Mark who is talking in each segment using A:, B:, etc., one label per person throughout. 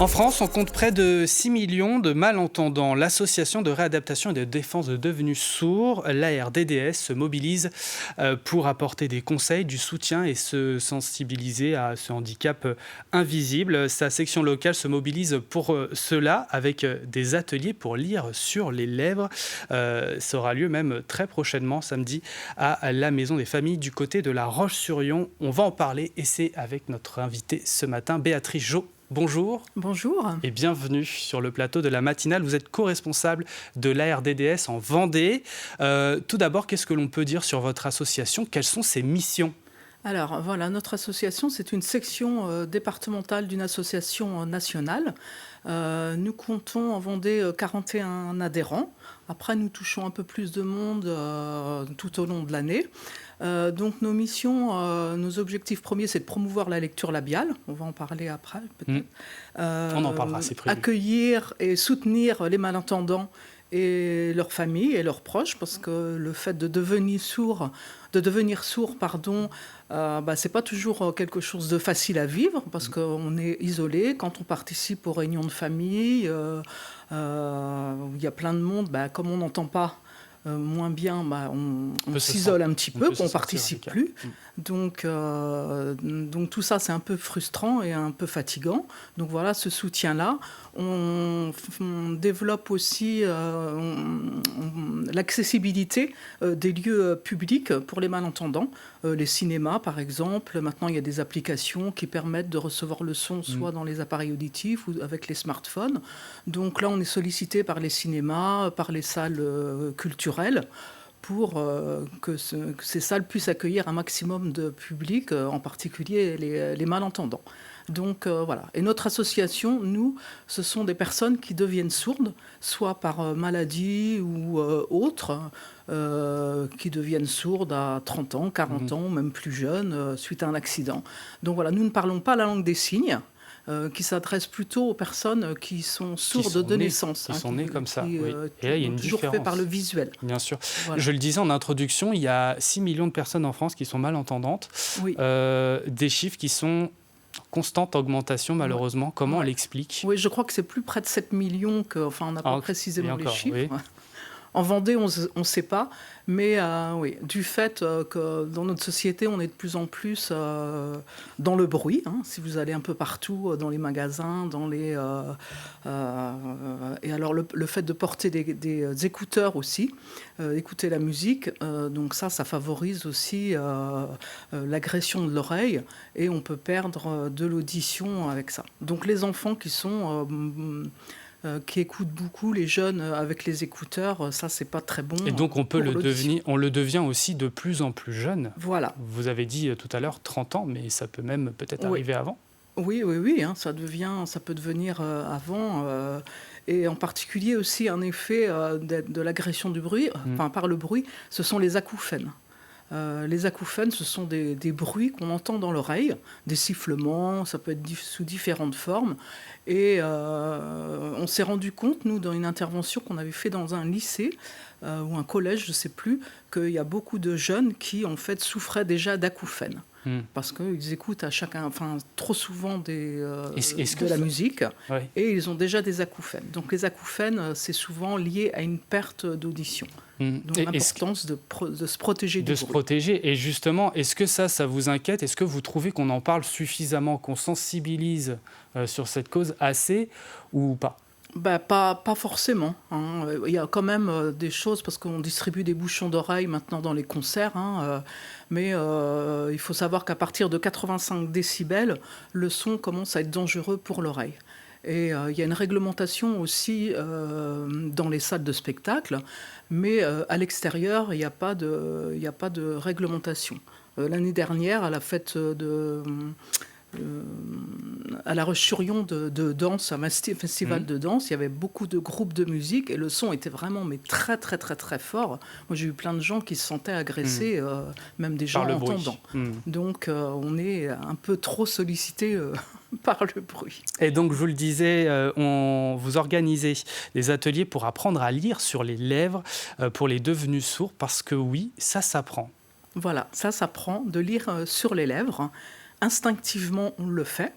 A: En France, on compte près de 6 millions de malentendants. L'association de réadaptation et de défense de devenus sourds, l'ARDDS, se mobilise pour apporter des conseils, du soutien et se sensibiliser à ce handicap invisible. Sa section locale se mobilise pour cela avec des ateliers pour lire sur les lèvres. Ça aura lieu même très prochainement, samedi, à la Maison des Familles du côté de La Roche-sur-Yon. On va en parler et c'est avec notre invitée ce matin, Béatrice Jo. Bonjour.
B: Bonjour.
A: Et bienvenue sur le plateau de la matinale. Vous êtes co-responsable de l'ARDDS en Vendée. Tout d'abord, qu'est-ce que l'on peut dire sur votre association? Quelles sont ses missions?
B: Alors voilà, notre association, c'est une section départementale d'une association nationale. Nous comptons en Vendée 41 adhérents. Après, nous touchons un peu plus de monde tout au long de l'année. Donc nos missions, nos objectifs premiers, c'est de promouvoir la lecture labiale. On va en parler après, peut-être.
A: On en parlera, c'est prévu.
B: Accueillir et soutenir les malentendants et leurs familles et leurs proches, parce que le fait de devenir sourd, c'est pas toujours quelque chose de facile à vivre, parce qu'on est isolé quand on participe aux réunions de famille, où il y a plein de monde, comme on n'entend pas moins bien, on s'isole un petit peu, on ne participe plus. Donc tout ça, c'est un peu frustrant et un peu fatigant. Donc voilà, ce soutien-là. On développe aussi l'accessibilité des lieux publics pour les malentendants. Les cinémas, par exemple. Maintenant, il y a des applications qui permettent de recevoir le son soit dans les appareils auditifs ou avec les smartphones. Donc là, on est sollicité par les cinémas, par les salles culturelles, pour que ces salles puissent accueillir un maximum de public, en particulier les malentendants. Donc voilà. Et notre association, nous, ce sont des personnes qui deviennent sourdes, soit par maladie ou autre, qui deviennent sourdes à 30 ans, 40 ans, même plus jeunes, suite à un accident. Donc voilà, nous ne parlons pas la langue des signes, qui s'adresse plutôt aux personnes qui sont sourdes de naissance.
A: Qui sont nées comme ça, oui.
B: Et là, il y a une toujours différence. Fait par le visuel.
A: Bien sûr. Voilà. Je le disais en introduction, il y a 6 millions de personnes en France qui sont malentendantes.
B: Oui.
A: Des chiffres qui sont en constante augmentation, malheureusement. Ouais. Comment on l'explique?
B: Oui, je crois que c'est plus près de 7 millions on n'a pas précisément les chiffres. Oui. En Vendée, on ne sait pas, mais oui, du fait que dans notre société, on est de plus en plus dans le bruit. Si vous allez un peu partout, dans les magasins, et alors le fait de porter des écouteurs aussi, écouter la musique, donc ça favorise aussi l'agression de l'oreille, et on peut perdre de l'audition avec ça. Donc les enfants qui écoutent beaucoup, les jeunes avec les écouteurs, ça c'est pas très bon.
A: Et donc on le devient aussi de plus en plus jeune.
B: Voilà.
A: Vous avez dit tout à l'heure 30 ans, mais ça peut même peut-être arriver avant.
B: Oui, ça peut devenir avant. Et en particulier aussi un effet de l'agression du bruit, par le bruit, ce sont les acouphènes. Les acouphènes, ce sont des bruits qu'on entend dans l'oreille, des sifflements, ça peut être sous différentes formes. Et on s'est rendu compte, nous, dans une intervention qu'on avait fait dans un lycée ou un collège, je ne sais plus, qu'il y a beaucoup de jeunes qui, en fait, souffraient déjà d'acouphènes. Parce qu'ils écoutent trop souvent de la musique, et ils ont déjà des acouphènes. Donc les acouphènes, c'est souvent lié à une perte d'audition. Donc l'importance de se protéger du bruit.
A: De se protéger. Et justement, est-ce que ça vous inquiète? Est-ce que vous trouvez qu'on en parle suffisamment, qu'on sensibilise sur cette cause assez ou pas?
B: Pas forcément. Il y a quand même des choses, parce qu'on distribue des bouchons d'oreille maintenant dans les concerts, mais il faut savoir qu'à partir de 85 décibels, le son commence à être dangereux pour l'oreille. Et il y a une réglementation aussi dans les salles de spectacle, mais à l'extérieur, il n'y a pas de réglementation. L'année dernière, à la fête à La Roche-sur-Yon de danse, un festival de danse, il y avait beaucoup de groupes de musique et le son était vraiment très très très très fort. Moi j'ai eu plein de gens qui se sentaient agressés, même des gens entendants. Donc on est un peu trop sollicité par le bruit.
A: Et donc je vous le disais, vous organisez des ateliers pour apprendre à lire sur les lèvres pour les devenus sourds, parce que oui, ça s'apprend.
B: Voilà, ça s'apprend de lire sur les lèvres. Instinctivement, on le fait.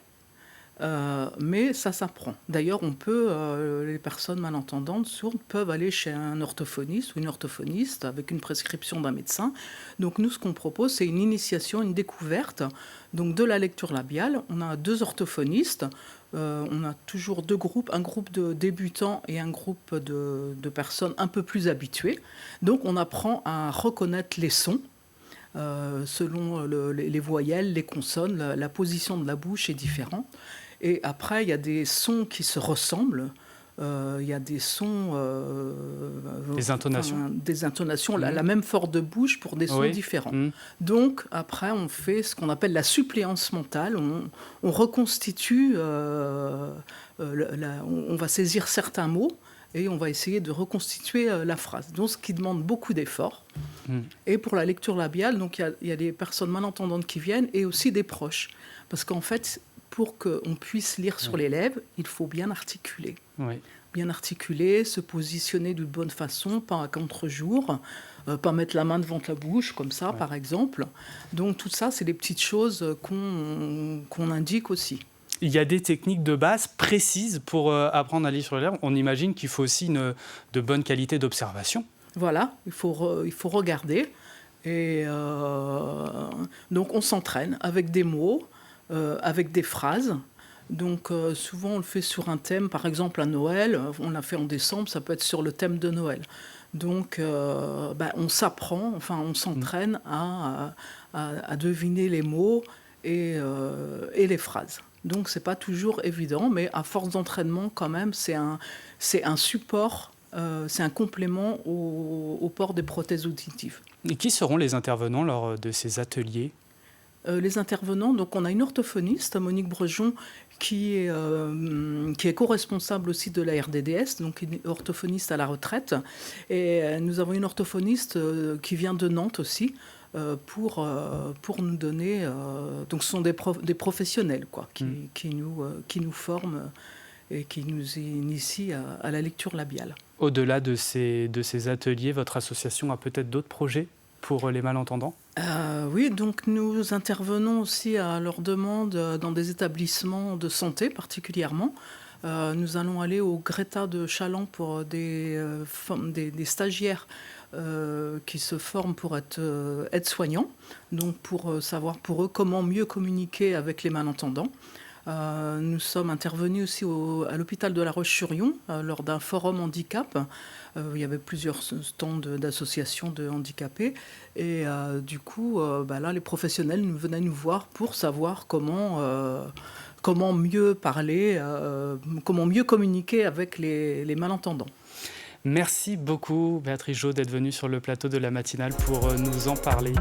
B: Mais ça s'apprend. D'ailleurs, les personnes malentendantes sourdes peuvent aller chez un orthophoniste ou une orthophoniste avec une prescription d'un médecin. Donc nous, ce qu'on propose, c'est une initiation, une découverte donc de la lecture labiale. On a 2 orthophonistes, on a toujours 2 groupes, un groupe de débutants et un groupe de personnes un peu plus habituées. Donc on apprend à reconnaître les sons, selon les voyelles, les consonnes, la position de la bouche est différente. Et après, il y a des sons qui se ressemblent. Il y a des sons,
A: Les intonations.
B: des intonations, la même forme de bouche pour des sons
A: Oui.
B: différents.
A: Mm.
B: Donc, après, on fait ce qu'on appelle la suppléance mentale. On reconstitue, on va saisir certains mots et on va essayer de reconstituer la phrase. Donc, ce qui demande beaucoup d'efforts.
A: Mm.
B: Et pour la lecture labiale, donc il y a des personnes malentendantes qui viennent et aussi des proches. Parce qu'en fait, pour qu'on puisse lire sur les lèvres, il faut bien articuler.
A: Oui.
B: Bien articuler, se positionner d'une bonne façon, pas à contre-jour, pas mettre la main devant la bouche, comme ça, par exemple. Donc tout ça, c'est des petites choses qu'on indique aussi.
A: Il y a des techniques de base précises pour apprendre à lire sur les lèvres. On imagine qu'il faut aussi de bonne qualité d'observation.
B: Voilà, il faut regarder. Et donc on s'entraîne avec des mots, avec des phrases. Donc souvent on le fait sur un thème, par exemple à Noël, on l'a fait en décembre, ça peut être sur le thème de Noël. Donc on s'apprend, enfin on s'entraîne à deviner les mots et les phrases. Donc c'est pas toujours évident, mais à force d'entraînement quand même, c'est un support, c'est un complément au port des prothèses auditives.
A: Et qui seront les intervenants lors de ces ateliers ?
B: Les intervenants, donc on a une orthophoniste, Monique Brejon, qui est co-responsable aussi de la RDDS, donc une orthophoniste à la retraite. Et nous avons une orthophoniste qui vient de Nantes aussi, pour nous donner... donc ce sont des professionnels quoi, qui nous forment et qui nous initient à la lecture labiale.
A: Au-delà de ces ateliers, votre association a peut-être d'autres projets pour les malentendants ?
B: Oui, donc nous intervenons aussi à leur demande dans des établissements de santé particulièrement. Nous allons aller au Greta de Challans pour des stagiaires qui se forment pour être aides-soignants, donc pour savoir pour eux comment mieux communiquer avec les malentendants. Nous sommes intervenus aussi à l'hôpital de La Roche-sur-Yon lors d'un forum handicap. Il y avait plusieurs stands d'associations de handicapés. Et du coup, là, les professionnels venaient nous voir pour savoir comment mieux parler, comment mieux communiquer avec les malentendants.
A: Merci beaucoup, Béatrice Jo, d'être venue sur le plateau de la matinale pour nous en parler.